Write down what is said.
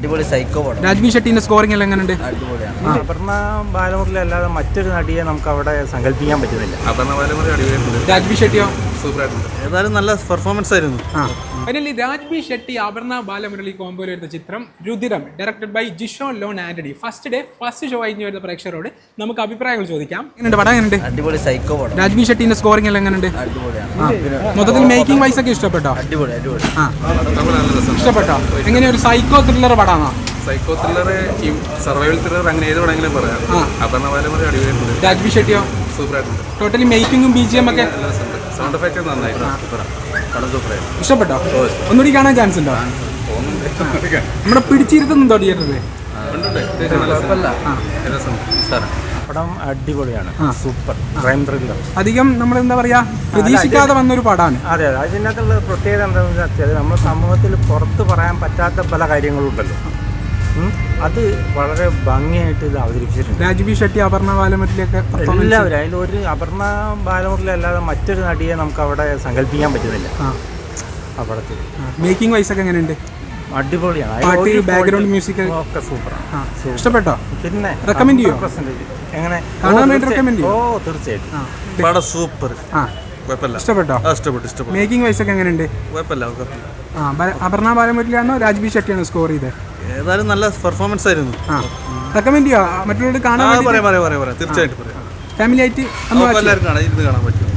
അടിപൊളി സൈക്കോ പടം. രാജ്ബി ഷെട്ടിന്റെ സ്കോറിംഗ് എല്ലാം എങ്ങനെയുണ്ട്? അടിപൊളിയാണ്. അപർണ ബാലമുരളി അല്ലാതെ മറ്റൊരു നടിയെ നമുക്ക് അവിടെ സങ്കല്പിക്കാൻ പറ്റുന്നില്ല. അപർണ ബാലമുരളി അടിപൊളിയായിട്ടുണ്ട്. രാജ്ബി ഷെട്ടിയോ? സൂപ്പറായിട്ടുണ്ട്. ഏതായാലും നല്ല പെർഫോമൻസ് ആയിരുന്നു. ഫൈനലി രാജ്ബി ഷെട്ടി അപർണ ബാലമുരളി കോമ്പോയിൽ എടുത്ത ചിത്രം Rudhiram directed by Jisho Lon Antony. First show കഴിഞ്ഞ് വരുന്ന പ്രേക്ഷകരോട് നമുക്ക് അഭിപ്രായങ്ങൾ ചോദിക്കാം. എങ്ങനെയുണ്ട് പടം? എങ്ങനെയുണ്ട്? അടിപൊളി സൈക്കോ പടം. രാജ്ബി ഷെട്ടിന്റെ സ്കോറിംഗ് എല്ലാം എങ്ങനെയുണ്ട്? അടിപൊളിയാണ്. മൊത്തത്തിൽ മേക്കിംഗ് വൈസ് ഒക്കെ ഇഷ്ടപ്പെട്ടോ? അടിപൊളി അടിപൊളി. ഇഷ്ടപ്പെട്ടോ? എങ്ങനെ ഒരു സൈക്കോ ത്രില്ലർ പടമാണോ? സൈക്കോ ത്രില്ലർ, സർവൈവൽ ത്രില്ലർ, അങ്ങനെ ഏത് വേണമെങ്കിലും പറയാം. അപർണ ബാലമുരളി അടിപൊളിയായിട്ടുണ്ട്. രാജ്ബി ഷെട്ടിയോ? സൂപ്പറായിട്ടുണ്ട്. ടോട്ടലി മേക്കിങ്ങും BGM ഒക്കെ സൗണ്ട് എഫക്റ്റ് നന്നായിരുന്നു. പടം സൂപ്പറായിരുന്നു. ഇഷ്ടപ്പെട്ടോ? ഒന്നുകൂടി കാണാൻ ചാൻസ് ഉണ്ടോ? നമ്മുടെ പിടിച്ചിരുത്തുന്നുണ്ടോ തിയേറ്ററിൽ? പടം അടിപൊളിയാണ്. Super crime thriller. അധികം നമ്മൾ എന്താ പറയാ പ്രതീക്ഷിക്കാതെ വന്നൊരു പടമാണ്. അതെ, അതിനകത്തുള്ള പ്രത്യേകത എന്താണെന്ന് വെച്ചാൽ നമ്മുടെ സമൂഹത്തിൽ പുറത്ത് പറയാൻ പറ്റാത്ത പല കാര്യങ്ങളുണ്ടല്ലോ. അത് വളരെ ഭംഗിയായിട്ട് ഇത് അവതരിപ്പിച്ചിട്ടുണ്ട്. രാജ്ബി ഷെട്ടി അപർണ ബാലമുരളിയൊക്കെ എല്ലാവരും അതിലൊരു അപർണ ബാലമുരളി അല്ലാതെ മറ്റൊരു നടിയെ നമുക്ക് അവിടെ സങ്കല്പിക്കാൻ പറ്റുന്നില്ല. ആ പടത്തിൽ മേക്കിംഗ് വൈസ് ഒക്കെ എങ്ങനെയുണ്ട്? അടിപൊളിയാണ്. പാട്ട്, ബാക്ക്ഗ്രൗണ്ട് മ്യൂസിക് ഒക്കെ സൂപ്പറാണ്. ഇഷ്ടപ്പെട്ടോ? പിന്നെ റെക്കമെൻഡ് ചെയ്യോ? എങ്ങനെ കാണാനായിട്ട് റെക്കമെൻഡ് ചെയ്യോ? ഓ തീർച്ചയായിട്ടും. പടം സൂപ്പർ. കുഴപ്പമില്ല. ഇഷ്ടപ്പെട്ടോ? ഇഷ്ടപ്പെട്ടു. മേക്കിംഗ് വൈസ് ഒക്കെ എങ്ങനെയുണ്ട്? കുഴപ്പമില്ല. അപർണ ബാലമുരളിയാണോ രാജ്ബി ഷെട്ടിയാണോ സ്കോർ ചെയ്തത്? ഏതായാലും നല്ല പെർഫോമൻസ് ആയിരുന്നു. റെക്കമെൻഡ് ചെയ്യോ? മറ്റുള്ളവർ കാണാൻ പറയാം. തീർച്ചയായിട്ടും പറയാം. ഫാമിലി ആയിട്ട് എല്ലാവർക്കും ഇരുന്ന് കാണാൻ പറ്റും.